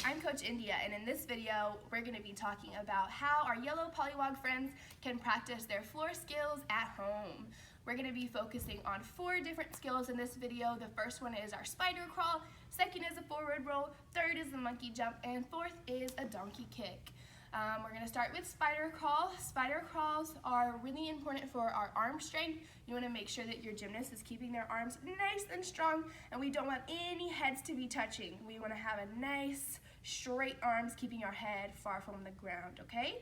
I'm Coach India, and in this video, we're going to be talking about how our Yellow Pollywog friends can practice their floor skills at home. We're going to be focusing on 4 different skills in this video. The first one is our spider crawl, second is a forward roll, third is the monkey jump, and fourth is a donkey kick. We're going to start with spider crawl. Spider crawls are really important for our arm strength. You want to make sure that your gymnast is keeping their arms nice and strong, and we don't want any heads to be touching. We want to have a nice straight arms, keeping our head far from the ground, okay?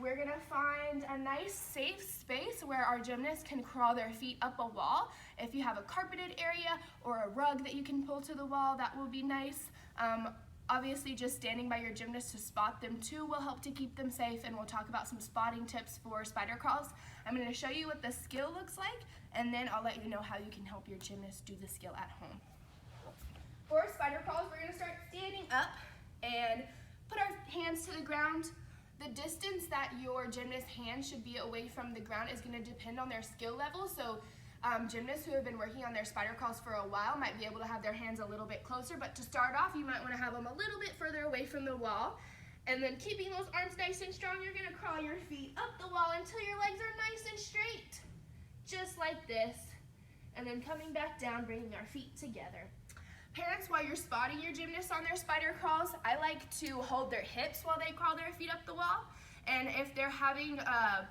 We're going to find a nice safe space where our gymnasts can crawl their feet up a wall. If you have a carpeted area or a rug that you can pull to the wall, that will be nice. Obviously, just standing by your gymnast to spot them too will help to keep them safe, and we'll talk about some spotting tips for spider crawls. I'm going to show you what the skill looks like, and then I'll let you know how you can help your gymnast do the skill at home. For spider crawls, we're going to start standing up and put our hands to the ground. The distance that your gymnast's hands should be away from the ground is going to depend on their skill level. So gymnasts who have been working on their spider crawls for a while might be able to have their hands a little bit closer, but to start off, you might want to have them a little bit further away from the wall. And then keeping those arms nice and strong, you're going to crawl your feet up the wall until your legs are nice and straight, just like this. And then coming back down, bringing our feet together. Parents, while you're spotting your gymnasts on their spider crawls, I like to hold their hips while they crawl their feet up the wall. And if they're having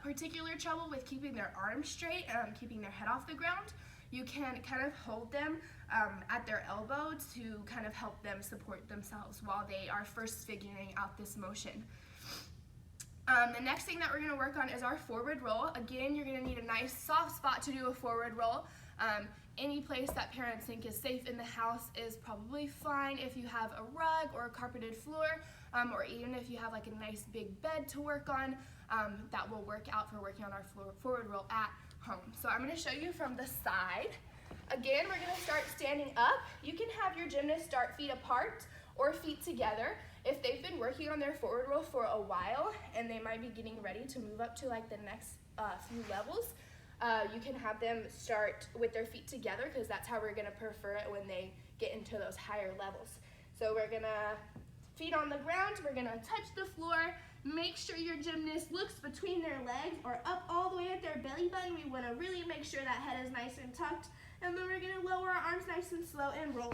particular trouble with keeping their arms straight, keeping their head off the ground, you can kind of hold them at their elbow to kind of help them support themselves while they are first figuring out this motion. The next thing that we're going to work on is our forward roll. Again, you're going to need a nice soft spot to do a forward roll. Any place that parents think is safe in the house is probably fine. If you have a rug or a carpeted floor, or even if you have like a nice big bed to work on, that will work out for working on our forward roll at home. So I'm going to show you from the side. Again, we're going to start standing up. You can have your gymnast start feet apart or feet together. If they've been working on their forward roll for a while and they might be getting ready to move up to like the next few levels, you can have them start with their feet together, because that's how we're going to prefer it when they get into those higher levels. So we're going to feet on the ground, we're going to touch the floor. Make sure your gymnast looks between their legs or up all the way at their belly button. We want to really make sure that head is nice and tucked. And then we're going to lower our arms nice and slow and roll,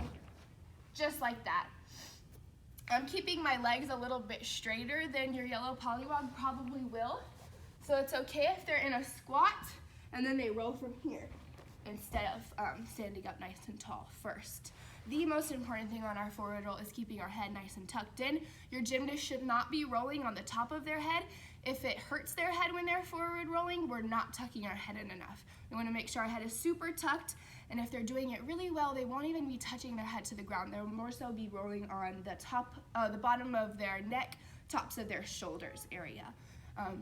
just like that. I'm keeping my legs a little bit straighter than your Yellow Pollywog probably will. So it's okay if they're in a squat and then they roll from here instead of standing up nice and tall first. The most important thing on our forward roll is keeping our head nice and tucked in. Your gymnast should not be rolling on the top of their head. If it hurts their head when they're forward rolling, we're not tucking our head in enough. We want to make sure our head is super tucked, and if they're doing it really well, they won't even be touching their head to the ground. They'll more so be rolling on the bottom of their neck, tops of their shoulders area,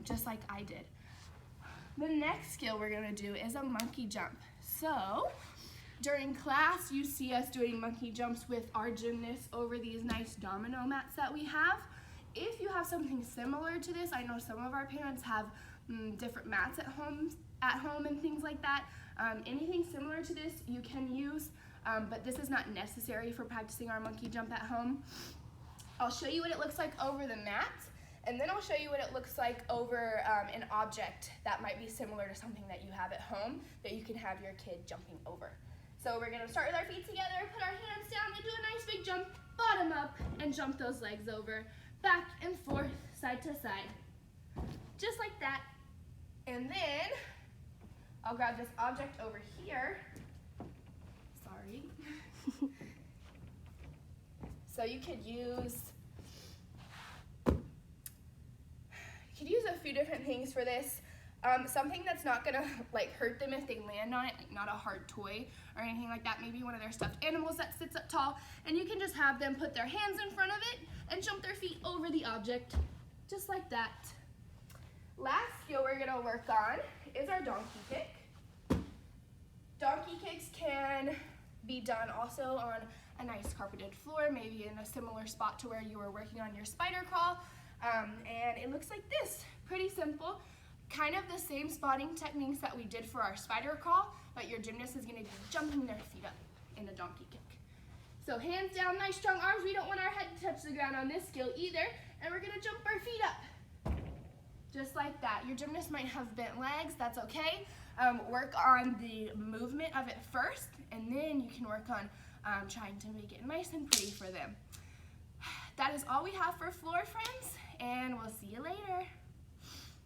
just like I did. The next skill we're going to do is a monkey jump. So during class, you see us doing monkey jumps with our gymnasts over these nice domino mats that we have. If you have something similar to this, I know some of our parents have different mats at home and things like that. Anything similar to this you can use, but this is not necessary for practicing our monkey jump at home. I'll show you what it looks like over the mat, and then I'll show you what it looks like over an object that might be similar to something that you have at home that you can have your kid jumping over. So we're going to start with our feet together, put our hands down, and do a nice big jump, bottom up, and jump those legs over, back and forth, side to side, just like that. And then I'll grab this object over here. Sorry. So you could use a few different things for this. Something that's not gonna like hurt them if they land on it, like not a hard toy or anything like that. Maybe one of their stuffed animals that sits up tall, and you can just have them put their hands in front of it and jump their feet over the object, just like that. Last skill we're gonna work on is our donkey kick. Donkey kicks can be done also on a nice carpeted floor, maybe in a similar spot to where you were working on your spider crawl. And it looks like this, pretty simple. Kind of the same spotting techniques that we did for our spider crawl, but your gymnast is going to be jumping their feet up in a donkey kick. So hands down, nice strong arms. We don't want our head to touch the the ground on this skill either, and we're gonna jump our feet up. Just like that. Your gymnast might have bent legs, that's okay. Work on the movement of it first, and then you can work on trying to make it nice and pretty for them. That is all we have for floor, friends, and we'll see you later.